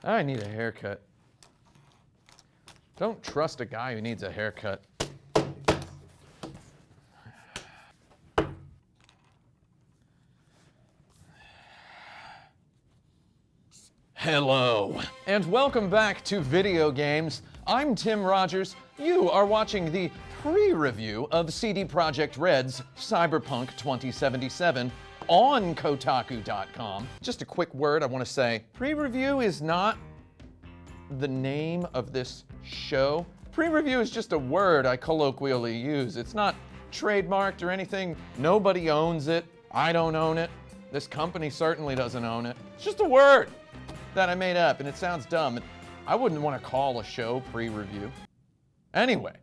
I need a haircut. Don't trust a guy who needs a haircut. Hello, and welcome back to Video Games. I'm Tim Rogers. You are watching the pre-review of CD Projekt Red's Cyberpunk 2077 on Kotaku.com. Just a quick word I want to say. Pre-review is not the name of this show. Pre-review is just a word I colloquially use. It's not trademarked or anything. Nobody owns it. I don't own it. This company certainly doesn't own it. It's just a word that I made up, and it sounds dumb. I wouldn't want to call a show pre-review. Anyway,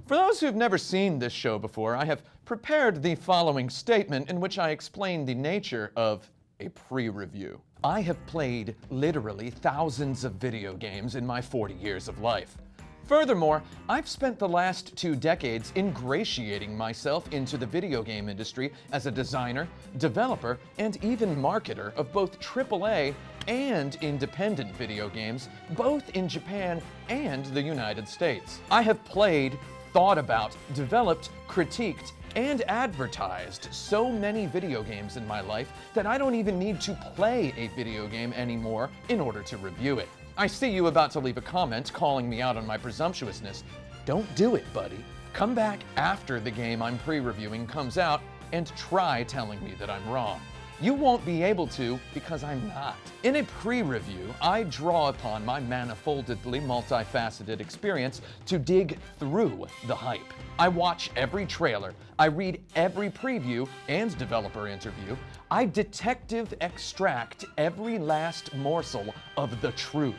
for those who've never seen this show before, I have prepared the following statement in which I explain the nature of a pre-review. I have played literally thousands of video games in my 40 years of life. Furthermore, I've spent the last 2 decades ingratiating myself into the video game industry as a designer, developer, and even marketer of both AAA and independent video games, both in Japan and the United States. I have played, thought about, developed, critiqued, and advertised so many video games in my life that I don't even need to play a video game anymore in order to review it. I see you about to leave a comment calling me out on my presumptuousness. Don't do it, buddy. Come back after the game I'm pre-reviewing comes out and try telling me that I'm wrong. You won't be able to because I'm not. In a pre-review, I draw upon my manifoldedly multifaceted experience to dig through the hype. I watch every trailer, I read every preview and developer interview, I detective extract every last morsel of the truth,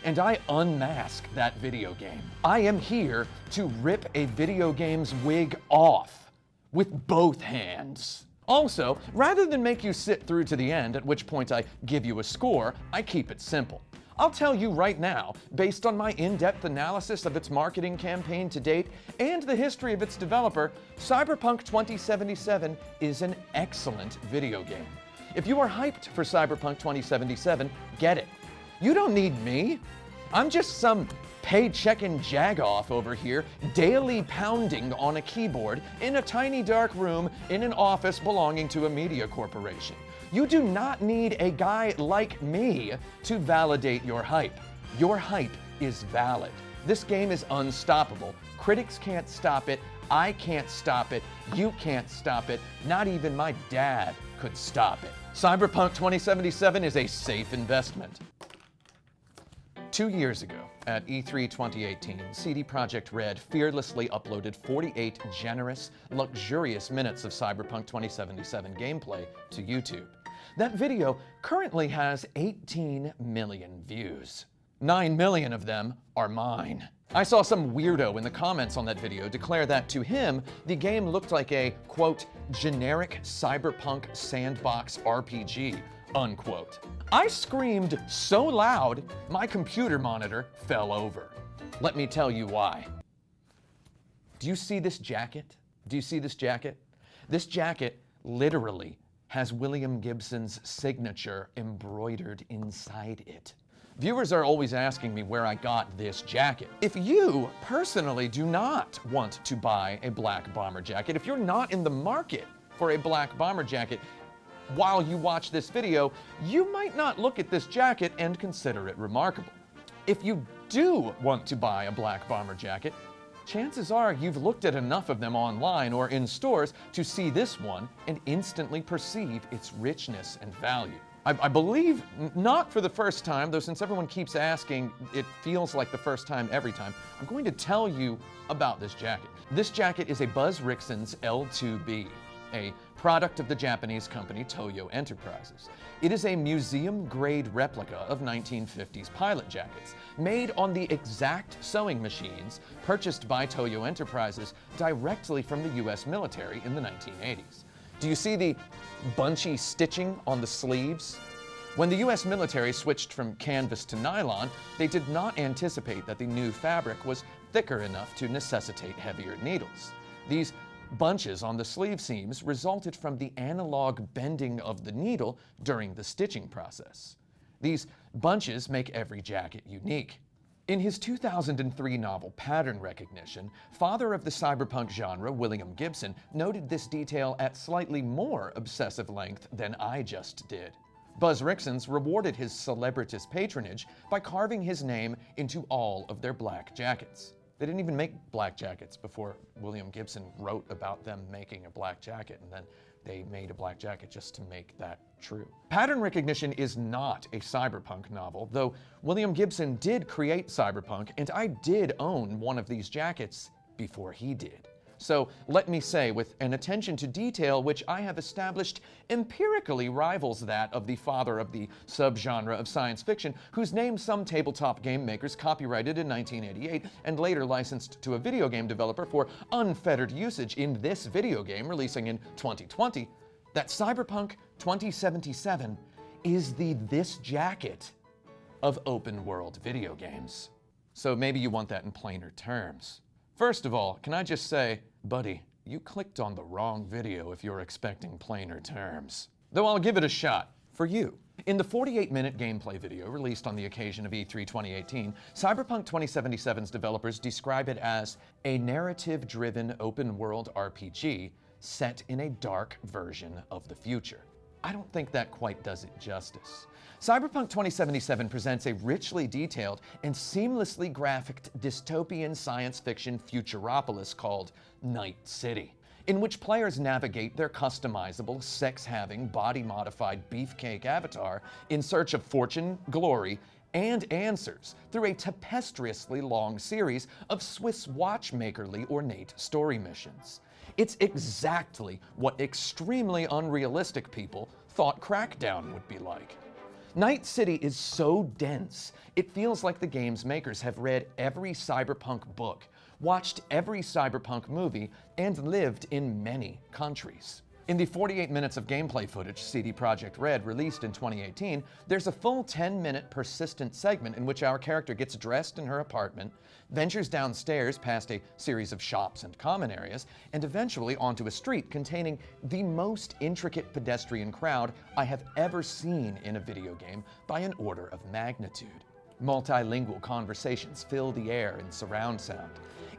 and I unmask that video game. I am here to rip a video game's wig off with both hands. Also, rather than make you sit through to the end, at which point I give you a score, I keep it simple. I'll tell you right now, based on my in-depth analysis of its marketing campaign to date and the history of its developer, Cyberpunk 2077 is an excellent video game. If you are hyped for Cyberpunk 2077, get it. You don't need me. I'm just some paychecking jagoff over here, daily pounding on a keyboard in a tiny dark room in an office belonging to a media corporation. You do not need a guy like me to validate your hype. Your hype is valid. This game is unstoppable. Critics can't stop it. I can't stop it. You can't stop it. Not even my dad could stop it. Cyberpunk 2077 is a safe investment. 2 years ago, at E3 2018, CD Projekt Red fearlessly uploaded 48 generous, luxurious minutes of Cyberpunk 2077 gameplay to YouTube. That video currently has 18 million views. 9 million of them are mine. I saw some weirdo in the comments on that video declare that to him, the game looked like a, quote, generic cyberpunk sandbox RPG, unquote. I screamed so loud, my computer monitor fell over. Let me tell you why. Do you see this jacket? Do you see this jacket? This jacket literally has William Gibson's signature embroidered inside it. Viewers are always asking me where I got this jacket. If you personally do not want to buy a black bomber jacket, if you're not in the market for a black bomber jacket, while you watch this video, you might not look at this jacket and consider it remarkable. If you do want to buy a black bomber jacket, chances are you've looked at enough of them online or in stores to see this one and instantly perceive its richness and value. I believe not for the first time, though since everyone keeps asking, it feels like the first time every time, I'm going to tell you about this jacket. This jacket is a Buzz Rixon's L2B, a product of the Japanese company Toyo Enterprises. It is a museum-grade replica of 1950s pilot jackets, made on the exact sewing machines purchased by Toyo Enterprises directly from the US military in the 1980s. Do you see the bunchy stitching on the sleeves? When the US military switched from canvas to nylon, they did not anticipate that the new fabric was thicker enough to necessitate heavier needles. These bunches on the sleeve seams resulted from the analog bending of the needle during the stitching process. These Bunches make every jacket unique. In his 2003 novel Pattern Recognition, father of the cyberpunk genre William Gibson noted this detail at slightly more obsessive length than I just did. Buzz Rickson's rewarded his celebritous patronage by carving his name into all of their black jackets. They didn't even make black jackets before William Gibson wrote about them making a black jacket, and then they made a black jacket just to make that true. Pattern Recognition is not a cyberpunk novel, though William Gibson did create cyberpunk, and I did own one of these jackets before he did. So let me say, with an attention to detail which I have established empirically rivals that of the father of the subgenre of science fiction, whose name some tabletop game makers copyrighted in 1988 and later licensed to a video game developer for unfettered usage in this video game releasing in 2020, that Cyberpunk 2077 is the this jacket of open world video games. So maybe you want that in plainer terms. First of all, can I just say, buddy, you clicked on the wrong video if you're expecting plainer terms. Though I'll give it a shot, for you. In the 48-minute gameplay video released on the occasion of E3 2018, Cyberpunk 2077's developers describe it as a narrative-driven open-world RPG set in a dark version of the future. I don't think that quite does it justice. Cyberpunk 2077 presents a richly detailed and seamlessly graphicked dystopian science fiction futuropolis called Night City, in which players navigate their customizable, sex-having, body-modified beefcake avatar in search of fortune, glory, and answers through a tempestuously long series of Swiss watchmakerly ornate story missions. It's exactly what extremely unrealistic people thought Crackdown would be like. Night City is so dense, it feels like the game's makers have read every cyberpunk book, watched every cyberpunk movie, and lived in many countries. In the 48 minutes of gameplay footage CD Projekt Red released in 2018, there's a full 10-minute persistent segment in which our character gets dressed in her apartment, ventures downstairs past a series of shops and common areas, and eventually onto a street containing the most intricate pedestrian crowd I have ever seen in a video game by an order of magnitude. Multilingual conversations fill the air in surround sound.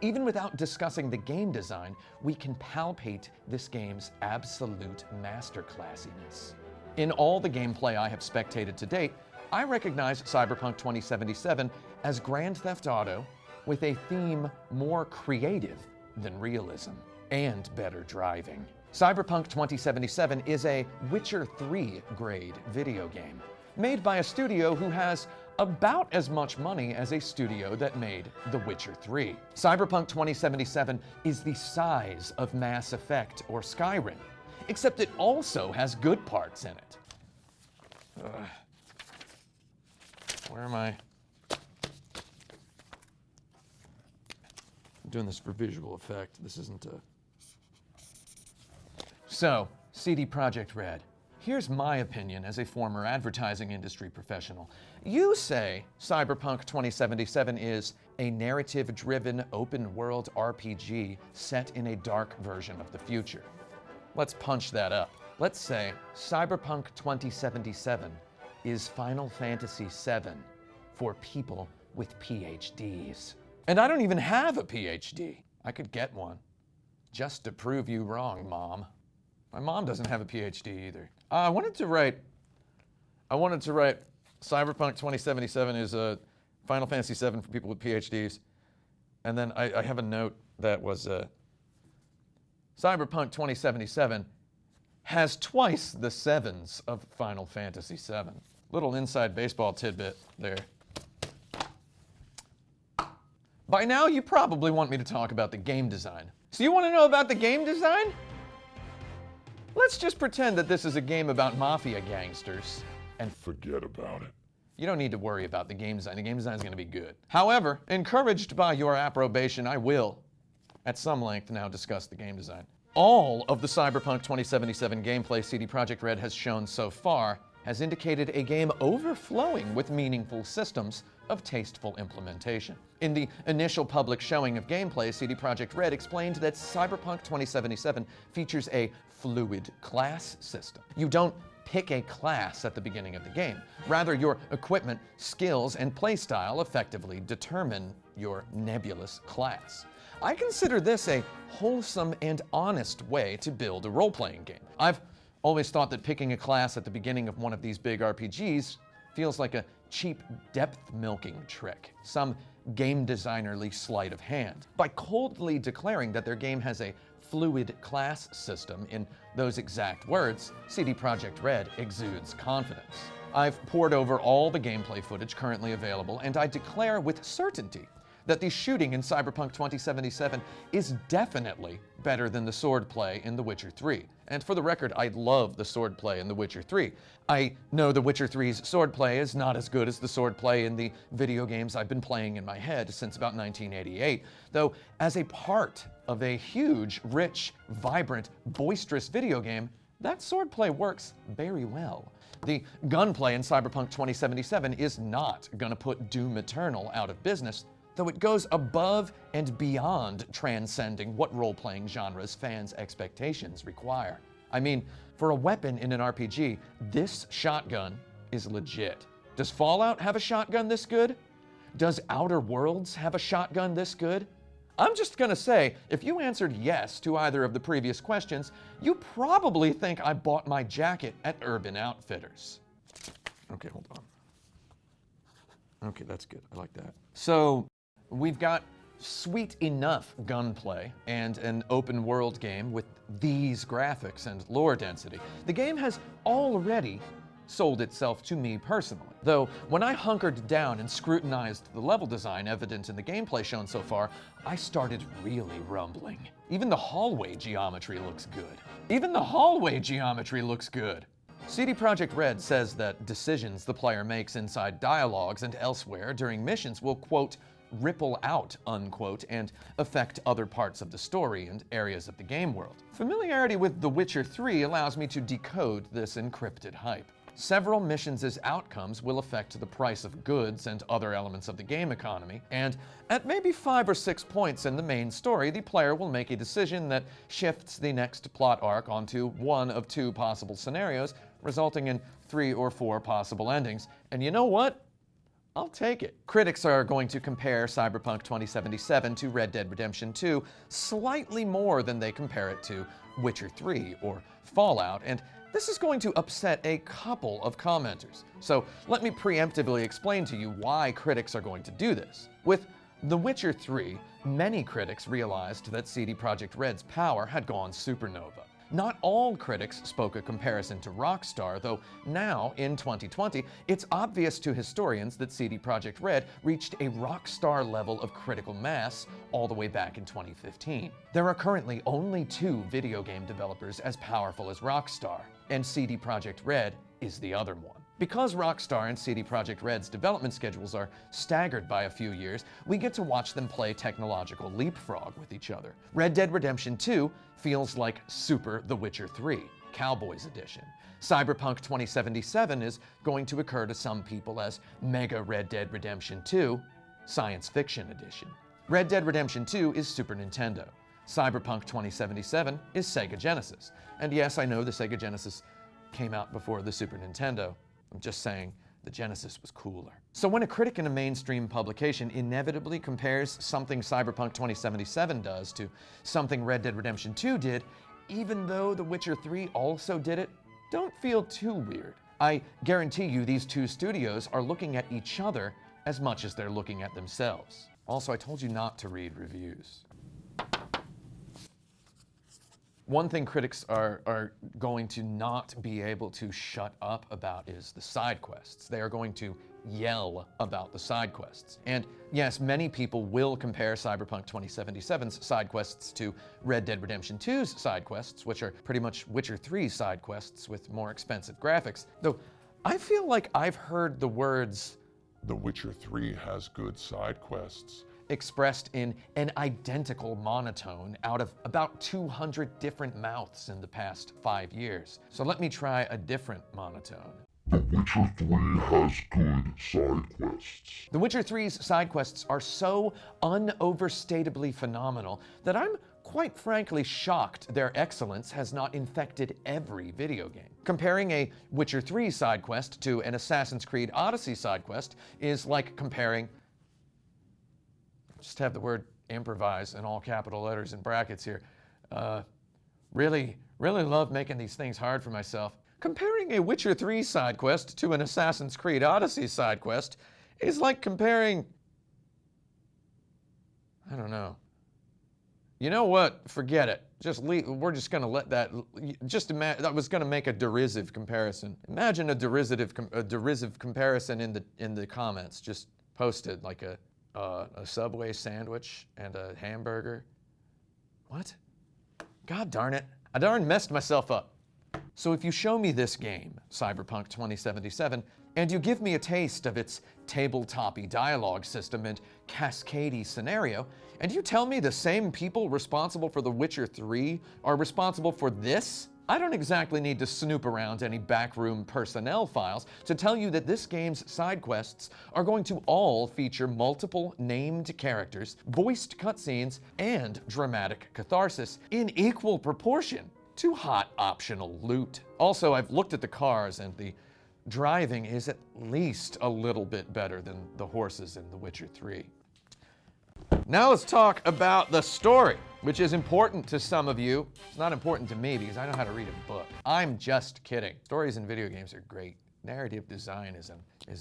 Even without discussing the game design, we can palpate this game's absolute masterclassiness. In all the gameplay I have spectated to date, I recognize Cyberpunk 2077 as Grand Theft Auto with a theme more creative than realism and better driving. Cyberpunk 2077 is a Witcher 3 grade video game, made by a studio who has about as much money as a studio that made The Witcher 3. Cyberpunk 2077 is the size of Mass Effect or Skyrim, except it also has good parts in it. Where am I? I'm doing this for visual effect. This isn't a... So, CD Projekt Red. Here's my opinion as a former advertising industry professional. You say Cyberpunk 2077 is a narrative-driven open-world RPG set in a dark version of the future. Let's punch that up. Let's say Cyberpunk 2077 is Final Fantasy VII for people with PhDs. And I don't even have a PhD. I could get one, just to prove you wrong, Mom. My mom doesn't have a PhD either. I wanted to write Cyberpunk 2077 is a Final Fantasy VII for people with PhDs. And then I have a note that was Cyberpunk 2077 has twice the sevens of Final Fantasy VII. Little inside baseball tidbit there. By now, you probably want me to talk about the game design. So you want to know about the game design? Let's just pretend that this is a game about mafia gangsters and forget about it. You don't need to worry about the game design. The game design is going to be good. However, encouraged by your approbation, I will, at some length, now discuss the game design. All of the Cyberpunk 2077 gameplay CD Projekt Red has shown so far has indicated a game overflowing with meaningful systems of tasteful implementation. In the initial public showing of gameplay, CD Projekt Red explained that Cyberpunk 2077 features a fluid class system. You don't pick a class at the beginning of the game. Rather, your equipment, skills, and playstyle effectively determine your nebulous class. I consider this a wholesome and honest way to build a role-playing game. I've always thought that picking a class at the beginning of one of these big RPGs feels like a cheap depth-milking trick, some game designerly sleight of hand. By coldly declaring that their game has a fluid class system in those exact words, CD Projekt Red exudes confidence. I've pored over all the gameplay footage currently available, and I declare with certainty that the shooting in Cyberpunk 2077 is definitely better than the swordplay in The Witcher 3. And for the record, I love the swordplay in The Witcher 3. I know The Witcher 3's swordplay is not as good as the swordplay in the video games I've been playing in my head since about 1988, though as a part of a huge, rich, vibrant, boisterous video game, that swordplay works very well. The gunplay in Cyberpunk 2077 is not gonna put Doom Eternal out of business, though it goes above and beyond transcending what role-playing genres fans' expectations require. I mean, for a weapon in an RPG, this shotgun is legit. Does Fallout have a shotgun this good? Does Outer Worlds have a shotgun this good? I'm just gonna say, if you answered yes to either of the previous questions, you probably think I bought my jacket at Urban Outfitters. Okay, hold on. Okay, that's good. I like that. So, we've got sweet enough gunplay and an open world game with these graphics and lore density. The game has already sold itself to me personally. Though, when I hunkered down and scrutinized the level design evident in the gameplay shown so far, I started really rumbling. Even the hallway geometry looks good. Even the hallway geometry looks good. CD Projekt Red says that decisions the player makes inside dialogues and elsewhere during missions will, quote, ripple out, unquote, and affect other parts of the story and areas of the game world. Familiarity with The Witcher 3 allows me to decode this encrypted hype. Several missions' outcomes will affect the price of goods and other elements of the game economy, and at maybe 5 or 6 points in the main story, the player will make a decision that shifts the next plot arc onto one of 2 possible scenarios, resulting in 3 or 4 possible endings. And you know what? I'll take it. Critics are going to compare Cyberpunk 2077 to Red Dead Redemption 2 slightly more than they compare it to Witcher 3 or Fallout, and this is going to upset a couple of commenters. So let me preemptively explain to you why critics are going to do this. With The Witcher 3, many critics realized that CD Projekt Red's power had gone supernova. Not all critics spoke a comparison to Rockstar, though now, in 2020, it's obvious to historians that CD Projekt Red reached a Rockstar level of critical mass all the way back in 2015. There are currently only 2 video game developers as powerful as Rockstar, and CD Projekt Red is the other one. Because Rockstar and CD Projekt Red's development schedules are staggered by a few years, we get to watch them play technological leapfrog with each other. Red Dead Redemption 2 feels like Super The Witcher 3, Cowboys Edition. Cyberpunk 2077 is going to occur to some people as Mega Red Dead Redemption 2, Science Fiction Edition. Red Dead Redemption 2 is Super Nintendo. Cyberpunk 2077 is Sega Genesis. And yes, I know the Sega Genesis came out before the Super Nintendo. I'm just saying the Genesis was cooler. So when a critic in a mainstream publication inevitably compares something Cyberpunk 2077 does to something Red Dead Redemption 2 did, even though The Witcher 3 also did it, don't feel too weird. I guarantee you these 2 studios are looking at each other as much as they're looking at themselves. Also, I told you not to read reviews. One thing critics are going to not be able to shut up about is the side quests. They are going to yell about the side quests. And yes, many people will compare Cyberpunk 2077's side quests to Red Dead Redemption 2's side quests, which are pretty much Witcher 3's side quests with more expensive graphics. Though I feel like I've heard the words, The Witcher 3 has good side quests, expressed in an identical monotone out of about 200 different mouths in the past 5 years. So let me try a different monotone. The Witcher 3 has good side quests. The Witcher 3's side quests are so unoverstatably phenomenal that I'm quite frankly shocked their excellence has not infected every video game. Comparing a Witcher 3 side quest to an Assassin's Creed Odyssey side quest is like comparing, just have the word improvise in all capital letters and brackets here. Really love making these things hard for myself. Comparing a Witcher 3 side quest to an Assassin's Creed Odyssey side quest is like comparing, I don't know. You know what? Forget it. Just leave. We're just going to let that. Just imagine. I was going to make a derisive comparison. Imagine a derisive comparison in the comments. Just post it like a Subway sandwich and a hamburger. What? God darn it! I darn messed myself up. So if you show me this game, Cyberpunk 2077, and you give me a taste of its tabletop-y dialogue system and cascadey scenario, and you tell me the same people responsible for The Witcher 3 are responsible for this, I don't exactly need to snoop around any backroom personnel files to tell you that this game's side quests are going to all feature multiple named characters, voiced cutscenes, and dramatic catharsis in equal proportion to hot optional loot. Also, I've looked at the cars and the driving is at least a little bit better than the horses in The Witcher 3. Now let's talk about the story, which is important to some of you. It's not important to me because I know how to read a book. I'm just kidding. Stories in video games are great. Narrative design is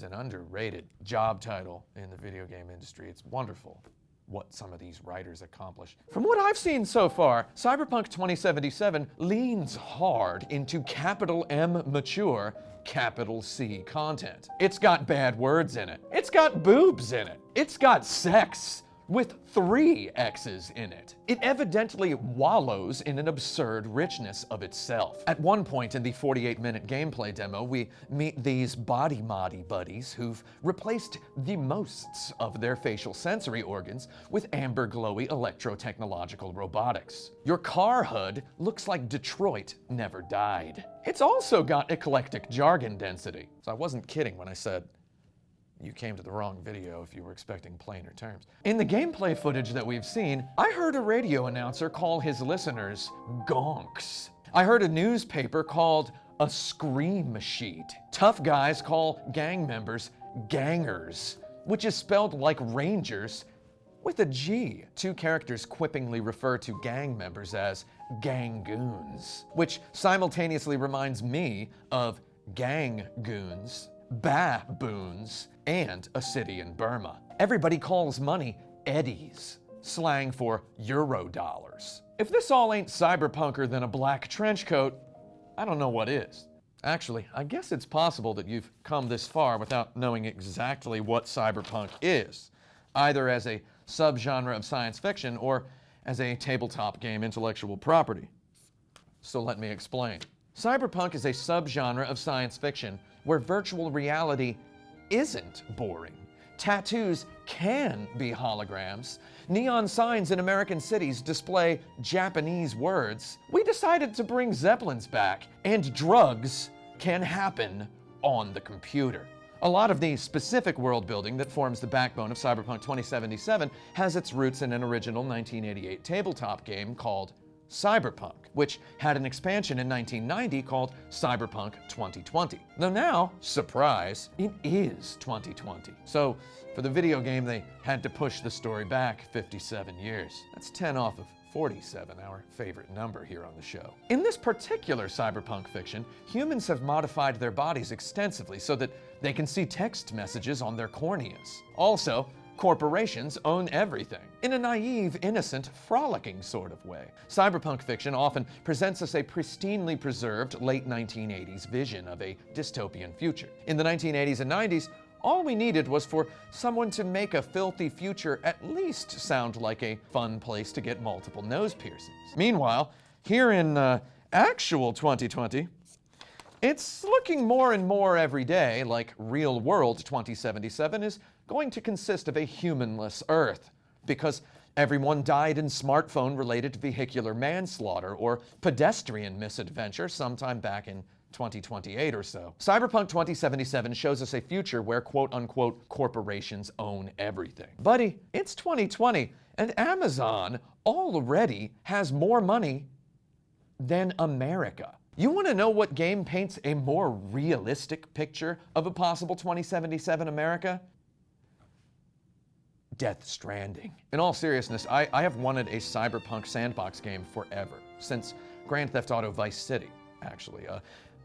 an underrated job title in the video game industry. It's wonderful what some of these writers accomplish. From what I've seen so far, Cyberpunk 2077 leans hard into capital M mature, capital C content. It's got bad words in it. It's got boobs in it. It's got sex with 3 X's in it. It evidently wallows in an absurd richness of itself. At one point in the 48-minute gameplay demo, we meet these body moddy buddies who've replaced the mosts of their facial sensory organs with amber glowy electro-technological robotics. Your car HUD looks like Detroit never died. It's also got eclectic jargon density. So I wasn't kidding when I said you came to the wrong video if you were expecting plainer terms. In the gameplay footage that we've seen, I heard a radio announcer call his listeners gonks. I heard a newspaper called a scream sheet. Tough guys call gang members gangers, which is spelled like rangers with a G. 2 characters quippingly refer to gang members as gangoons, which simultaneously reminds me of gang goons, baboons, and a city in Burma. Everybody calls money eddies, slang for Eurodollars. If this all ain't cyberpunker than a black trench coat, I don't know what is. Actually, I guess it's possible that you've come this far without knowing exactly what cyberpunk is, either as a subgenre of science fiction or as a tabletop game intellectual property. So let me explain. Cyberpunk is a subgenre of science fiction where virtual reality isn't boring. Tattoos can be holograms. Neon signs in American cities display Japanese words. We decided to bring Zeppelins back, and drugs can happen on the computer. A lot of the specific world building that forms the backbone of Cyberpunk 2077 has its roots in an original 1988 tabletop game called Cyberpunk, which had an expansion in 1990 called Cyberpunk 2020. Though now, surprise, it is 2020. So for the video game, they had to push the story back 57 years. That's 10 off of 47, our favorite number here on the show. In this particular cyberpunk fiction, humans have modified their bodies extensively so that they can see text messages on their corneas. Also, corporations own everything, in a naive, innocent, frolicking sort of way. Cyberpunk fiction often presents us a pristinely preserved late 1980s vision of a dystopian future. In the 1980s and 90s, all we needed was for someone to make a filthy future at least sound like a fun place to get multiple nose piercings. Meanwhile, here in actual 2020, it's looking more and more every day like Real World 2077 is going to consist of a humanless Earth, because everyone died in smartphone-related vehicular manslaughter or pedestrian misadventure sometime back in 2028 or so. Cyberpunk 2077 shows us a future where quote-unquote corporations own everything. Buddy, it's 2020, and Amazon already has more money than America. You want to know what game paints a more realistic picture of a possible 2077 America? Death Stranding. In all seriousness, I have wanted a Cyberpunk sandbox game forever, since Grand Theft Auto Vice City, actually.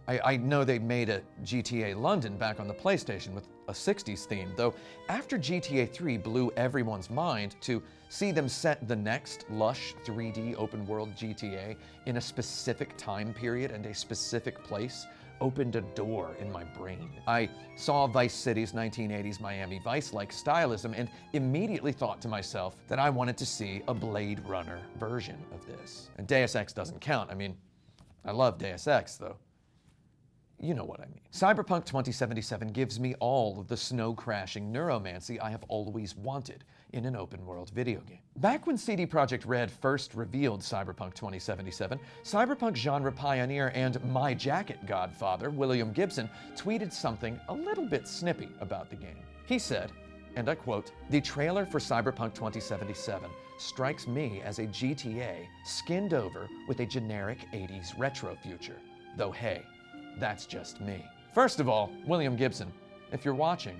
I know they made a GTA London back on the PlayStation with a 60s theme, though after GTA 3 blew everyone's mind, to see them set the next lush 3D open world GTA in a specific time period and a specific place opened a door in my brain. I saw Vice City's 1980s Miami Vice-like stylism and immediately thought to myself that I wanted to see a Blade Runner version of this. And Deus Ex doesn't count. I mean, I love Deus Ex, though. You know what I mean. Cyberpunk 2077 gives me all of the snow-crashing neuromancy I have always wanted in an open-world video game. Back when CD Projekt Red first revealed Cyberpunk 2077, Cyberpunk genre pioneer and My Jacket godfather, William Gibson, tweeted something a little bit snippy about the game. He said, and I quote, "The trailer for Cyberpunk 2077 strikes me as a GTA skinned over with a generic 80s retro future. Though hey, that's just me." First of all, William Gibson, if you're watching,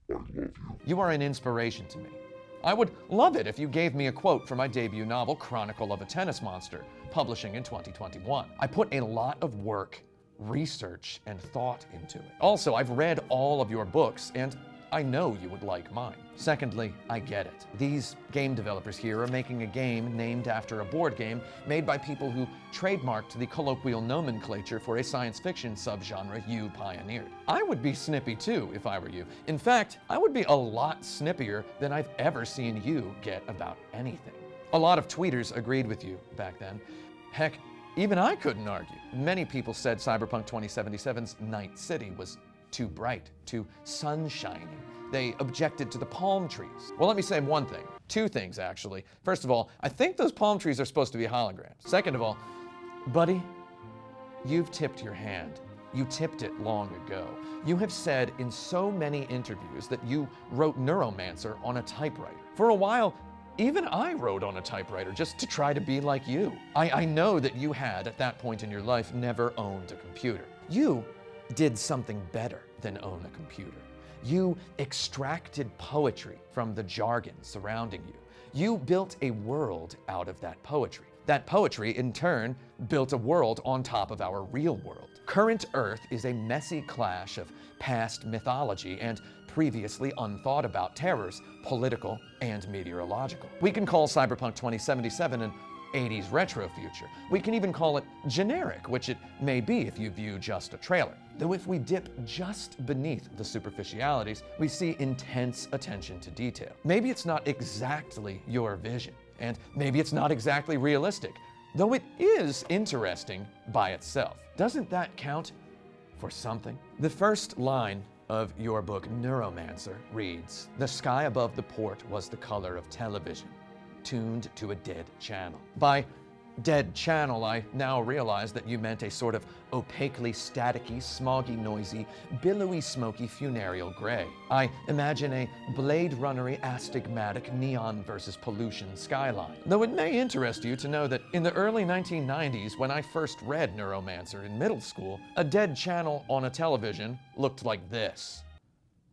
I love you. you are an inspiration to me. I would love it if you gave me a quote for my debut novel, Chronicle of a Tennis Monster, publishing in 2021. I put a lot of work, research, and thought into it. Also, I've read all of your books, and I know you would like mine. Secondly, I get it. These game developers here are making a game named after a board game made by people who trademarked the colloquial nomenclature for a science fiction subgenre you pioneered. I would be snippy too if I were you. In fact, I would be a lot snippier than I've ever seen you get about anything. A lot of tweeters agreed with you back then. Heck, even I couldn't argue. Many people said Cyberpunk 2077's Night City was too bright, too sunshiny. They objected to the palm trees. Well, let me say one thing. Two things, actually. First of all, I think those palm trees are supposed to be holograms. Second of all, buddy, you've tipped your hand. You tipped it long ago. You have said in so many interviews that you wrote Neuromancer on a typewriter. For a while, even I wrote on a typewriter just to try to be like you. I know that you had, at that point in your life, never owned a computer. You did something better than own a computer. You extracted poetry from the jargon surrounding you. You built a world out of that poetry. That poetry, in turn, built a world on top of our real world. Current Earth is a messy clash of past mythology and previously unthought about terrors, political and meteorological. We can call Cyberpunk 2077 an 80s retro future. We can even call it generic, which it may be if you view just a trailer. Though if we dip just beneath the superficialities, we see intense attention to detail. Maybe it's not exactly your vision, and maybe it's not exactly realistic, though it is interesting by itself. Doesn't that count for something? The first line of your book, Neuromancer, reads, "The sky above the port was the color of television, tuned to a dead channel." By dead channel, I now realize that you meant a sort of opaquely staticky, smoggy, noisy, billowy, smoky funereal gray. I imagine a Blade Runnery astigmatic neon versus pollution skyline. Though it may interest you to know that in the early 1990s, when I first read Neuromancer in middle school, a dead channel on a television looked like this.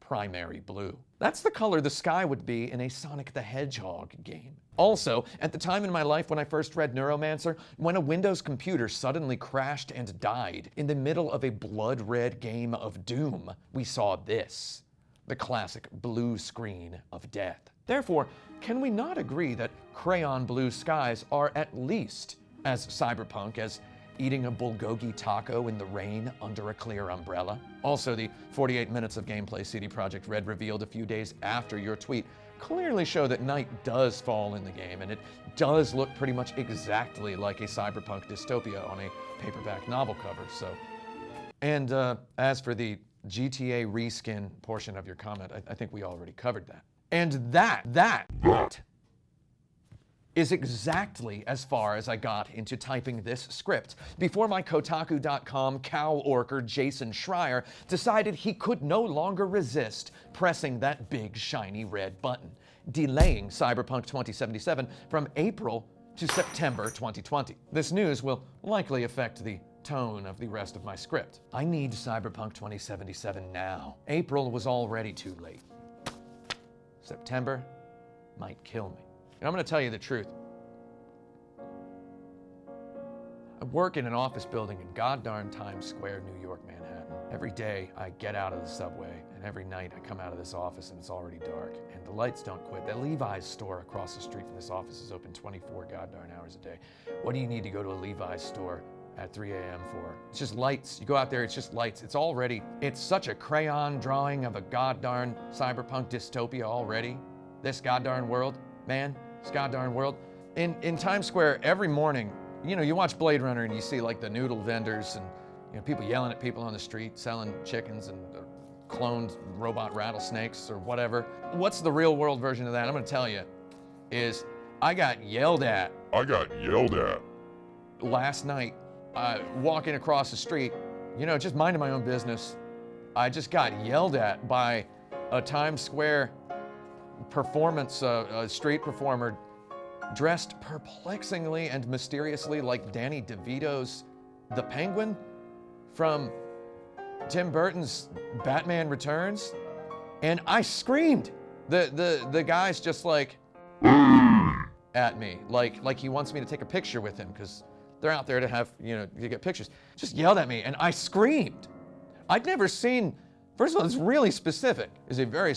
Primary blue. That's the color the sky would be in a Sonic the Hedgehog game. Also, at the time in my life when I first read Neuromancer, when a Windows computer suddenly crashed and died in the middle of a blood-red game of Doom, we saw this, the classic blue screen of death. Therefore, can we not agree that crayon blue skies are at least as cyberpunk as eating a bulgogi taco in the rain under a clear umbrella? Also, the 48 minutes of gameplay CD Projekt Red revealed a few days after your tweet clearly show that night does fall in the game, and it does look pretty much exactly like a cyberpunk dystopia on a paperback novel cover, so. And as for the GTA reskin portion of your comment, I think we already covered that. And that is exactly as far as I got into typing this script before my Kotaku.com cow orker Jason Schreier decided he could no longer resist pressing that big shiny red button, delaying Cyberpunk 2077 from April to September 2020. This news will likely affect the tone of the rest of my script. I need Cyberpunk 2077 now. April was already too late. September might kill me. And I'm gonna tell you the truth. I work in an office building in goddarn Times Square, New York, Manhattan. Every day I get out of the subway, and every night I come out of this office and it's already dark, and the lights don't quit. The Levi's store across the street from this office is open 24 goddarn hours a day. What do you need to go to a Levi's store at 3 a.m. for? It's just lights. You go out there, it's just lights. It's such a crayon drawing of a goddarn cyberpunk dystopia already. This goddarn world, man, this goddarn world. In Times Square, every morning, you know, you watch Blade Runner and you see like the noodle vendors and, you know, people yelling at people on the street, selling chickens and cloned robot rattlesnakes or whatever. What's the real world version of that? I'm gonna tell you, is I got yelled at last night, walking across the street, you know, just minding my own business. I just got yelled at by a Times Square performance, a street performer dressed perplexingly and mysteriously like Danny DeVito's The Penguin from Tim Burton's Batman Returns, and I screamed. The guy's just like at me, like he wants me to take a picture with him because they're out there to have, you know, to get pictures. Just yelled at me, and I screamed. I'd never seen. First of all, it's really specific. It's a very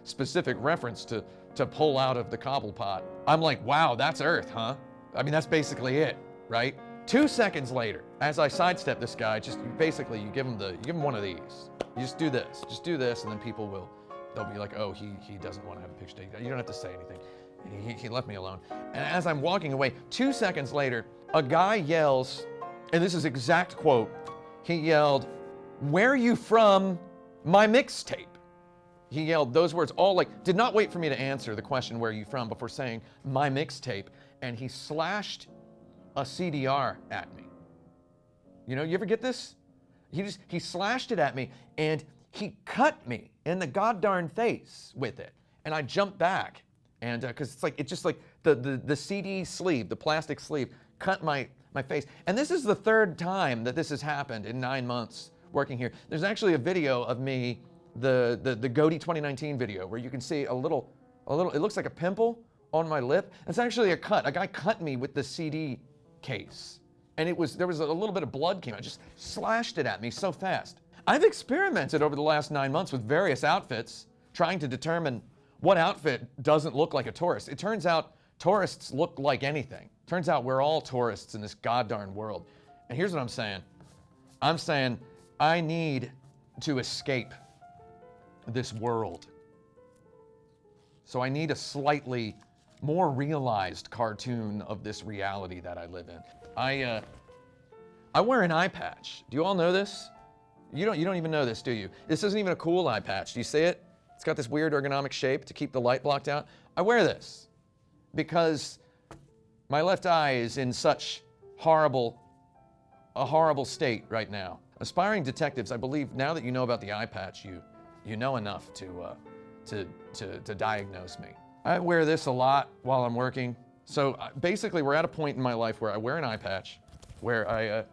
specific reference to pull out of the cobble pot. I'm like, wow, that's Earth, huh? I mean, that's basically it, right? 2 seconds later, as I sidestep this guy, you give him one of these. You just do this, and then they'll be like, oh, he doesn't want to have a picture taken. You don't have to say anything. He left me alone. And as I'm walking away, 2 seconds later, a guy yells, and this is exact quote, he yelled, "Where are you from? My mixtape." He yelled those words, did not wait for me to answer the question, "Where are you from?" before saying, "My mixtape," and he slashed a CDR at me. You know, you ever get this? He slashed it at me, and he cut me in the goddarn face with it. And I jumped back, and because it's just like the CD sleeve, the plastic sleeve, cut my face. And this is the third time that this has happened in 9 months working here. There's actually a video of me, the Goatee 2019 video, where you can see a little, it looks like a pimple on my lip. It's actually a cut. A guy cut me with the CD case. And there was a little bit of blood came out. Just slashed it at me so fast. I've experimented over the last 9 months with various outfits, trying to determine what outfit doesn't look like a tourist. It turns out tourists look like anything. Turns out we're all tourists in this goddarn world. And here's what I'm saying. I'm saying I need to escape this world. So I need a slightly more realized cartoon of this reality that I live in. I wear an eye patch. Do you all know this? You don't even know this, do you? This isn't even a cool eye patch. Do you see it? It's got this weird ergonomic shape to keep the light blocked out. I wear this because my left eye is in such a horrible state right now. Aspiring detectives, I believe now that you know about the eye patch, you know enough to diagnose me. I wear this a lot while I'm working. So basically, we're at a point in my life where I wear an eye patch, where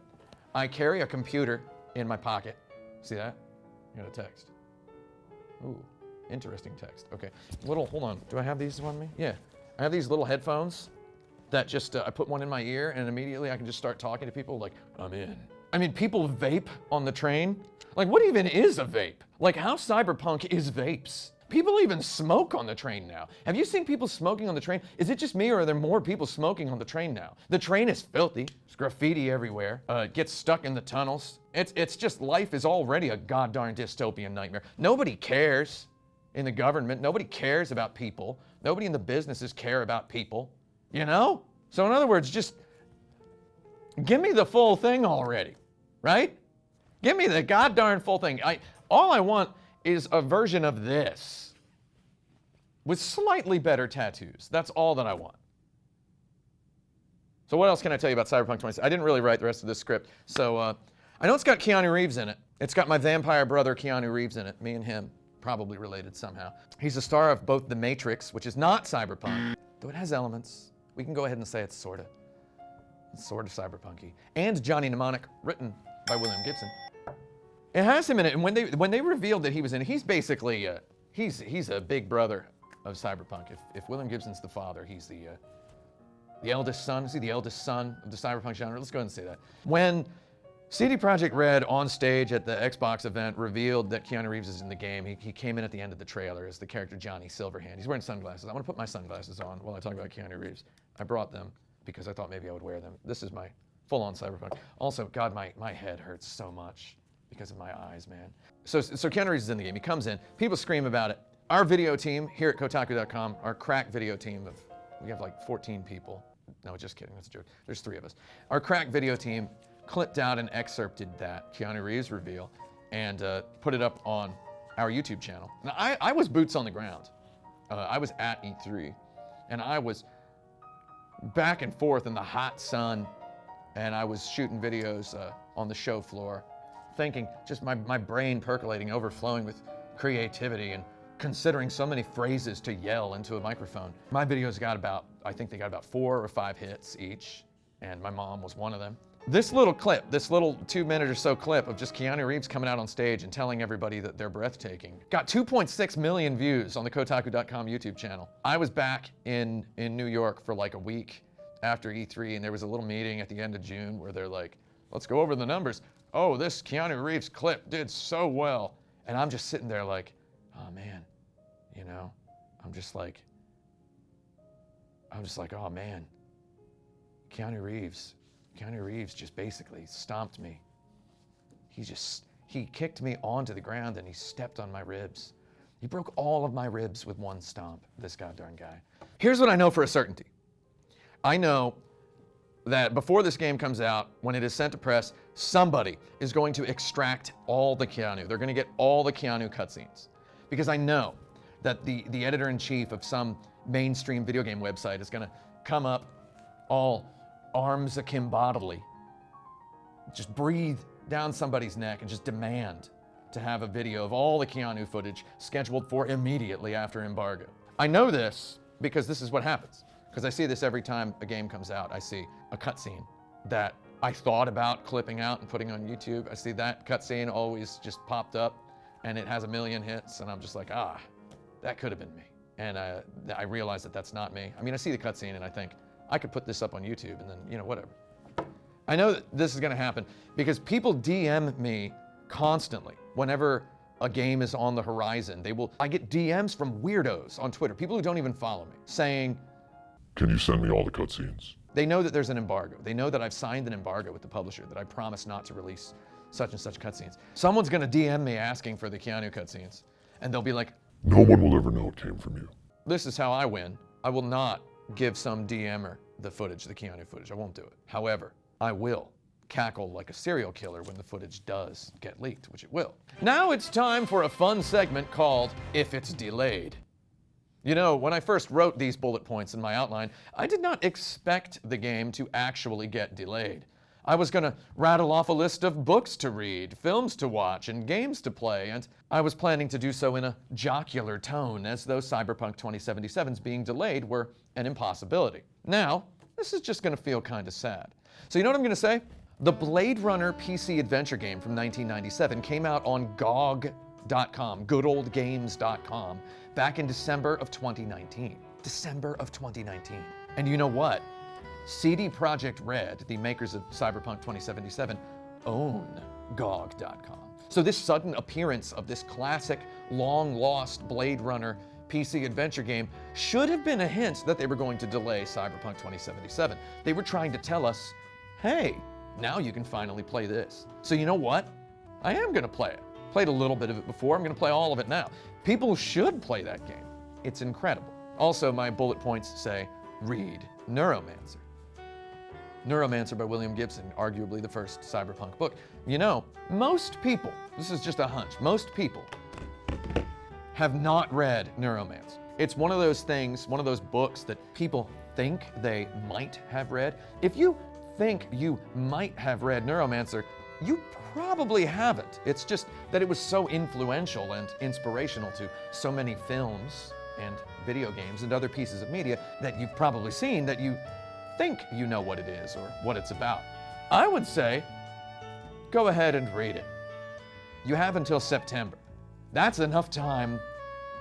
I carry a computer in my pocket. See that? I got a text. Ooh, interesting text. Okay, hold on. Do I have these on me? Yeah, I have these little headphones that just, I put one in my ear and immediately I can just start talking to people like, I'm in. I mean, people vape on the train. Like, what even is a vape? Like, how cyberpunk is vapes? People even smoke on the train now. Have you seen people smoking on the train? Is it just me, or are there more people smoking on the train now? The train is filthy. There's graffiti everywhere. It gets stuck in the tunnels. It's just, life is already a goddarn dystopian nightmare. Nobody cares in the government. Nobody cares about people. Nobody in the businesses care about people, you know? So in other words, just give me the full thing already, right? Give me the goddarn full thing. All I want is a version of this with slightly better tattoos. That's all that I want. So what else can I tell you about Cyberpunk 20? I didn't really write the rest of this script. So I know it's got Keanu Reeves in it. It's got my vampire brother Keanu Reeves in it. Me and him, probably related somehow. He's the star of both The Matrix, which is not Cyberpunk, though it has elements. We can go ahead and say it's sort of cyberpunky. And Johnny Mnemonic, written by William Gibson. It has him in it, and when they revealed that he was in it, he's basically he's a big brother of Cyberpunk. If William Gibson's the father, he's the eldest son. Is he the eldest son of the cyberpunk genre? Let's go ahead and say that. When CD Projekt Red on stage at the Xbox event revealed that Keanu Reeves is in the game, he came in at the end of the trailer as the character Johnny Silverhand. He's wearing sunglasses. I want to put my sunglasses on while I talk about Keanu Reeves. I brought them because I thought maybe I would wear them. This is my full-on Cyberpunk. Also, God, my head hurts so much because of my eyes, man. So Keanu Reeves is in the game. He comes in. People scream about it. Our video team here at Kotaku.com, our crack video team we have like 14 people. No, just kidding. That's a joke. There's 3 of us. Our crack video team clipped out and excerpted that Keanu Reeves reveal and put it up on our YouTube channel. Now, I was boots on the ground. I was at E3, and I was back and forth in the hot sun, and I was shooting videos on the show floor, thinking, just my brain percolating, overflowing with creativity and considering so many phrases to yell into a microphone. My videos I think they got about 4 or 5 hits each, and my mom was one of them. This little clip, this little 2-minute or so clip of just Keanu Reeves coming out on stage and telling everybody that they're breathtaking, got 2.6 million views on the Kotaku.com YouTube channel. I was back in New York for like a week after E3, and there was a little meeting at the end of June where they're like, let's go over the numbers. Oh, this Keanu Reeves clip did so well. And I'm just sitting there like, oh man, you know, I'm just like, oh man, Keanu Reeves just basically stomped me. He kicked me onto the ground and he stepped on my ribs. He broke all of my ribs with one stomp, this goddamn guy. Here's what I know for a certainty. I know that before this game comes out, when it is sent to press, somebody is going to extract all the Keanu. They're going to get all the Keanu cutscenes. Because I know that the editor-in-chief of some mainstream video game website is going to come up all arms akimbo, just breathe down somebody's neck and just demand to have a video of all the Keanu footage scheduled for immediately after embargo. I know this because this is what happens. Because I see this every time a game comes out. I see a cutscene that I thought about clipping out and putting on YouTube. I see that cutscene always just popped up and it has 1 million hits, and I'm just like, that could have been me. And I realize that that's not me. I mean, I see the cutscene and I think, I could put this up on YouTube and then, you know, whatever. I know that this is gonna happen because people DM me constantly whenever a game is on the horizon. I get DMs from weirdos on Twitter, people who don't even follow me, saying, can you send me all the cutscenes? They know that there's an embargo. They know that I've signed an embargo with the publisher, that I promised not to release such and such cutscenes. Someone's gonna DM me asking for the Keanu cutscenes, and they'll be like, no one will ever know it came from you. This is how I win. I will not give some DMer the footage, the Keanu footage. I won't do it. However, I will cackle like a serial killer when the footage does get leaked, which it will. Now it's time for a fun segment called If It's Delayed. You know, when I first wrote these bullet points in my outline, I did not expect the game to actually get delayed. I was gonna rattle off a list of books to read, films to watch, and games to play, and I was planning to do so in a jocular tone, as though Cyberpunk 2077's being delayed were an impossibility. Now, this is just gonna feel kinda sad. So you know what I'm gonna say? The Blade Runner PC adventure game from 1997 came out on GOG.com, goodoldgames.com, back in December of 2019. December of 2019. And you know what? CD Projekt Red, the makers of Cyberpunk 2077, own GOG.com. So this sudden appearance of this classic, long-lost Blade Runner PC adventure game should have been a hint that they were going to delay Cyberpunk 2077. They were trying to tell us, hey, now you can finally play this. So you know what? I am gonna play it. Played a little bit of it before, I'm gonna play all of it now. People should play that game. It's incredible. Also, my bullet points say, read Neuromancer. Neuromancer by William Gibson, arguably the first cyberpunk book. You know, most people, this is just a hunch, most people have not read Neuromancer. It's one of those things, one of those books that people think they might have read. If you think you might have read Neuromancer, you probably haven't. It's just that it was so influential and inspirational to so many films and video games and other pieces of media that you've probably seen that you think you know what it is or what it's about. I would say, go ahead and read it. You have until September. That's enough time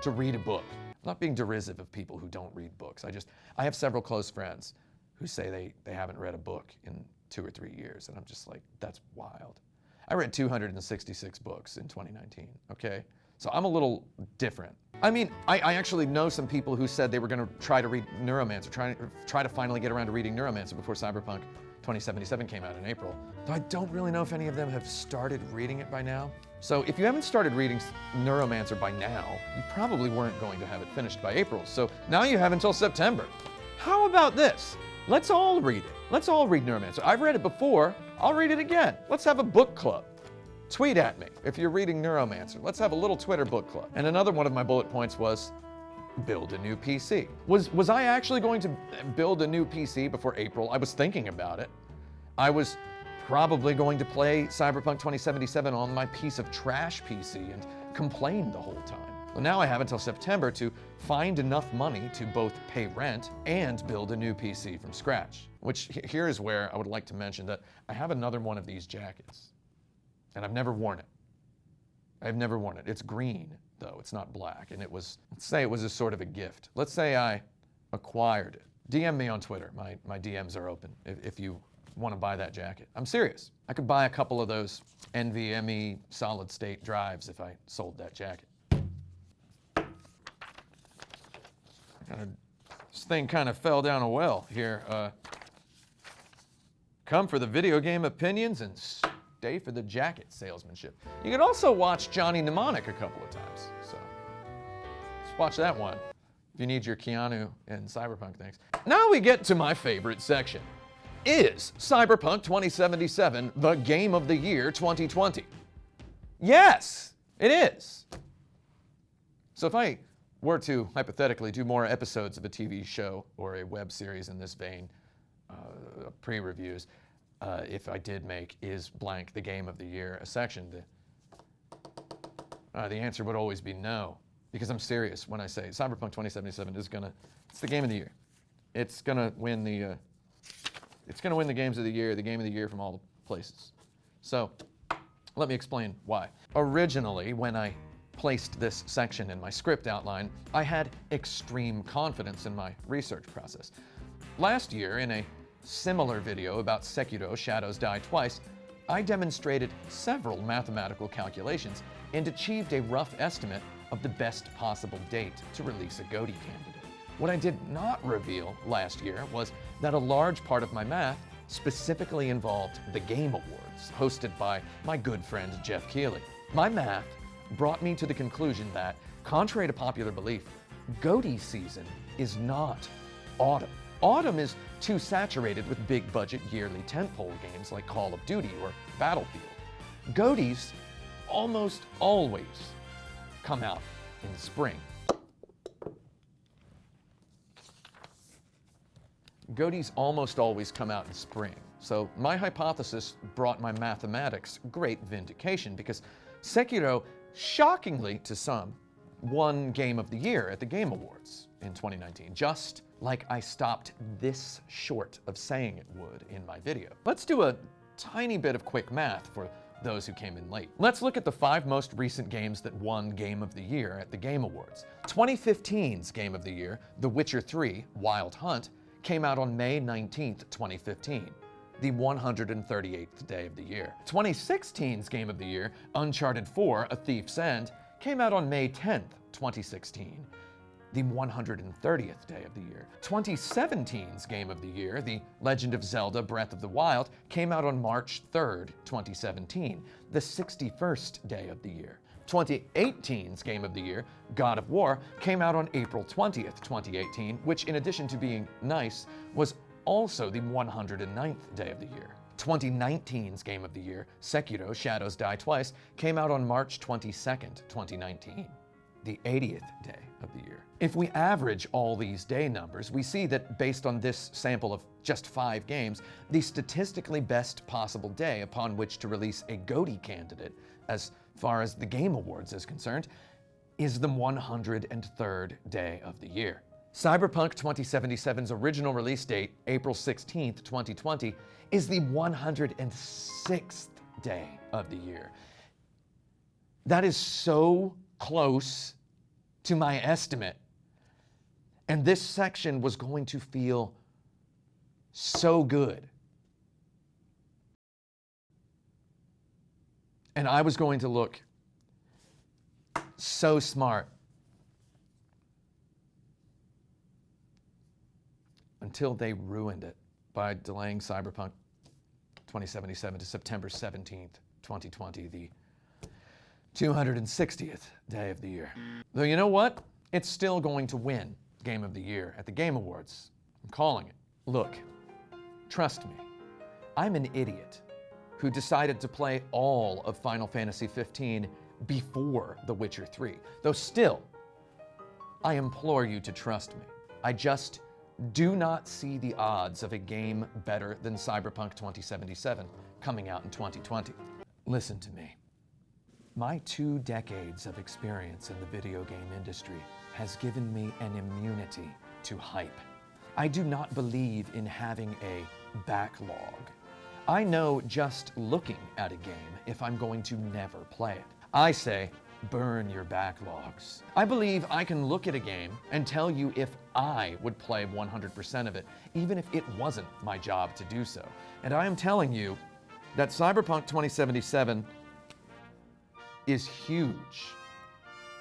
to read a book. I'm not being derisive of people who don't read books. I have several close friends who say they haven't read a book in 2 or 3 years, and I'm just like, that's wild. I read 266 books in 2019, okay? So I'm a little different. I mean, I actually know some people who said they were gonna try to read Neuromancer, try to finally get around to reading Neuromancer before Cyberpunk 2077 came out in April. Though I don't really know if any of them have started reading it by now. So if you haven't started reading Neuromancer by now, you probably weren't going to have it finished by April. So now you have until September. How about this? Let's all read it. Let's all read Neuromancer. I've read it before. I'll read it again. Let's have a book club. Tweet at me if you're reading Neuromancer. Let's have a little Twitter book club. And another one of my bullet points was build a new PC. Was I actually going to build a new PC before April? I was thinking about it. I was probably going to play Cyberpunk 2077 on my piece of trash PC and complain the whole time. Well, now I have until September to find enough money to both pay rent and build a new PC from scratch. Which here is where I would like to mention that I have another one of these jackets, and I've never worn it. I've never worn it. It's green, though. It's not black, and let's say it was a sort of a gift. Let's say I acquired it. DM me on Twitter. My DMs are open if you want to buy that jacket. I'm serious. I could buy a couple of those NVMe solid state drives if I sold that jacket. This thing kind of fell down a well here. Come for the video game opinions and stay for the jacket salesmanship. You can also watch Johnny Mnemonic a couple of times. So let's watch that one if you need your Keanu and Cyberpunk things. Now we get to my favorite section. Is Cyberpunk 2077 the game of the year 2020? Yes, it is. So if I were to hypothetically do more episodes of a TV show or a web series in this vein, pre-reviews, if I did make Is Blank the Game of the Year a section, the answer would always be no. Because I'm serious when I say Cyberpunk 2077 is it's the game of the year. It's gonna win the games of the year, the game of the year from all the places. So, let me explain why. Originally, when I placed this section in my script outline, I had extreme confidence in my research process. Last year, in a similar video about Sekiro: Shadows Die Twice, I demonstrated several mathematical calculations and achieved a rough estimate of the best possible date to release a GOTY candidate. What I did not reveal last year was that a large part of my math specifically involved the Game Awards, hosted by my good friend Jeff Keighley. My math brought me to the conclusion that, contrary to popular belief, GOTY season is not autumn. Autumn is too saturated with big-budget yearly tentpole games like Call of Duty or Battlefield. GOTYs almost always come out in the spring. GOTYs almost always come out in spring. So my hypothesis brought my mathematics great vindication because Sekiro, shockingly to some, won Game of the Year at the Game Awards in 2019, just like I stopped this short of saying it would in my video. Let's do a tiny bit of quick math for those who came in late. Let's look at the 5 most recent games that won Game of the Year at the Game Awards. 2015's Game of the Year, The Witcher 3: Wild Hunt, came out on May 19th, 2015, the 138th day of the year. 2016's Game of the Year, Uncharted 4: A Thief's End, came out on May 10th, 2016, the 130th day of the year. 2017's Game of the Year, The Legend of Zelda: Breath of the Wild, came out on March 3rd, 2017, the 61st day of the year. 2018's Game of the Year, God of War, came out on April 20th, 2018, which, in addition to being nice, was also the 109th day of the year. 2019's Game of the Year, Sekiro: Shadows Die Twice, came out on March 22nd, 2019, the 80th day of the year. If we average all these day numbers, we see that based on this sample of just 5 games, the statistically best possible day upon which to release a GOTY candidate, as far as the Game Awards is concerned, is the 103rd day of the year. Cyberpunk 2077's original release date, April 16th, 2020, is the 106th day of the year. That is so close to my estimate. And this section was going to feel so good. And I was going to look so smart. Until they ruined it by delaying Cyberpunk 2077 to September 17th, 2020, the 260th day of the year. Though you know what? It's still going to win Game of the Year at the Game Awards. I'm calling it. Look, trust me, I'm an idiot who decided to play all of Final Fantasy 15 before The Witcher 3. Though still, I implore you to trust me. I just do not see the odds of a game better than Cyberpunk 2077 coming out in 2020. Listen to me. My 2 decades of experience in the video game industry has given me an immunity to hype. I do not believe in having a backlog. I know just looking at a game if I'm going to never play it. I say, burn your backlogs. I believe I can look at a game and tell you if I would play 100% of it, even if it wasn't my job to do so. And I am telling you that Cyberpunk 2077 is huge.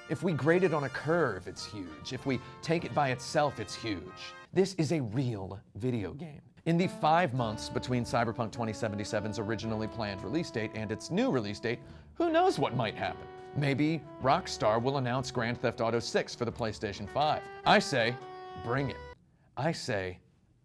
If we grade it on a curve, it's huge. If we take it by itself, it's huge. This is a real video game. In the 5 months between Cyberpunk 2077's originally planned release date and its new release date, who knows what might happen? Maybe Rockstar will announce Grand Theft Auto 6 for the PlayStation 5. I say, bring it. I say,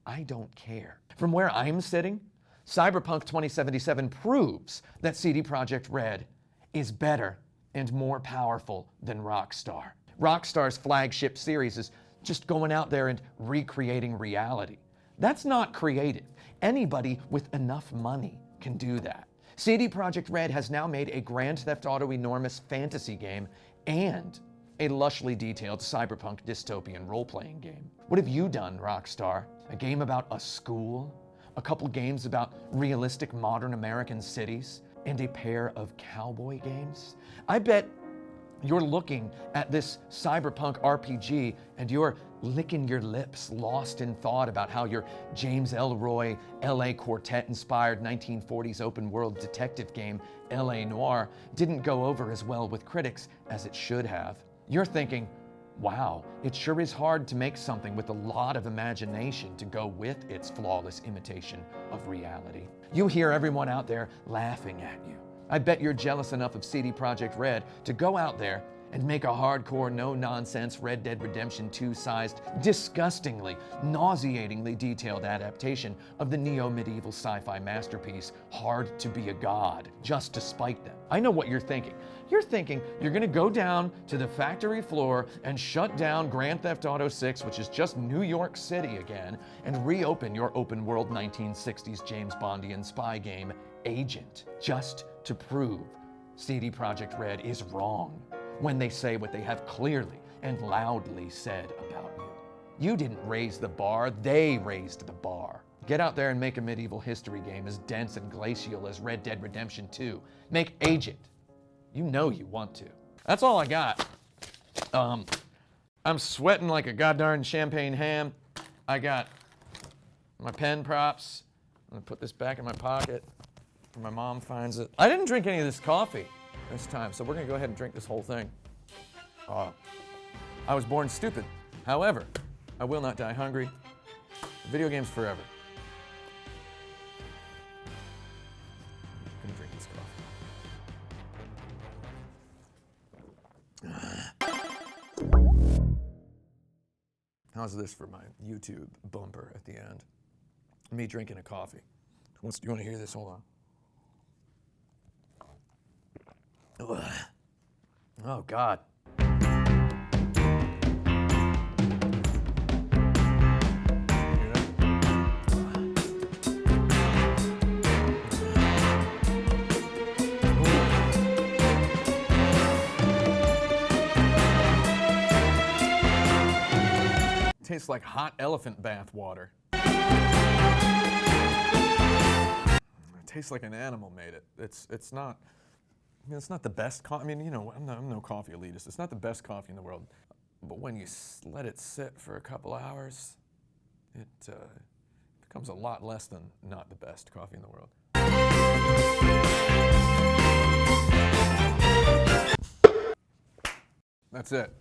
I don't care. From where I'm sitting, Cyberpunk 2077 proves that CD Projekt Red is better and more powerful than Rockstar. Rockstar's flagship series is just going out there and recreating reality. That's not creative. Anybody with enough money can do that. CD Projekt Red has now made a Grand Theft Auto enormous fantasy game and a lushly detailed cyberpunk dystopian role-playing game. What have you done, Rockstar? A game about a school? A couple games about realistic modern American cities? And a pair of cowboy games? I bet you're looking at this cyberpunk RPG and you're licking your lips, lost in thought about how your James Ellroy LA Quartet-inspired 1940s open-world detective game, LA Noire, didn't go over as well with critics as it should have. You're thinking, wow, it sure is hard to make something with a lot of imagination to go with its flawless imitation of reality. You hear everyone out there laughing at you. I bet you're jealous enough of CD Projekt Red to go out there and make a hardcore, no-nonsense Red Dead Redemption 2-sized, disgustingly, nauseatingly detailed adaptation of the neo-medieval sci-fi masterpiece, Hard to Be a God, just to spite them. I know what you're thinking. You're thinking you're gonna go down to the factory floor and shut down Grand Theft Auto 6, which is just New York City again, and reopen your open-world 1960s James Bondian spy game, Agent, just to prove CD Projekt Red is wrong when they say what they have clearly and loudly said about you. You didn't raise the bar, they raised the bar. Get out there and make a medieval history game as dense and glacial as Red Dead Redemption 2. Make Agent. You know you want to. That's all I got. I'm sweating like a goddamn champagne ham. I got my pen props. I'm gonna put this back in my pocket when my mom finds it. I didn't drink any of this coffee this time, so we're gonna go ahead and drink this whole thing. I was born stupid. However, I will not die hungry. Video games forever. I'm gonna drink this coffee. How's this for my YouTube bumper at the end? Me drinking a coffee. Do you want to hear this? Hold on. Ugh. Oh, God. tastes like hot elephant bath water. It tastes like an animal made it. It's not. I mean, it's not the best coffee. I mean, you know, I'm no coffee elitist. It's not the best coffee in the world. But when you let it sit for a couple hours, it becomes a lot less than not the best coffee in the world. That's it.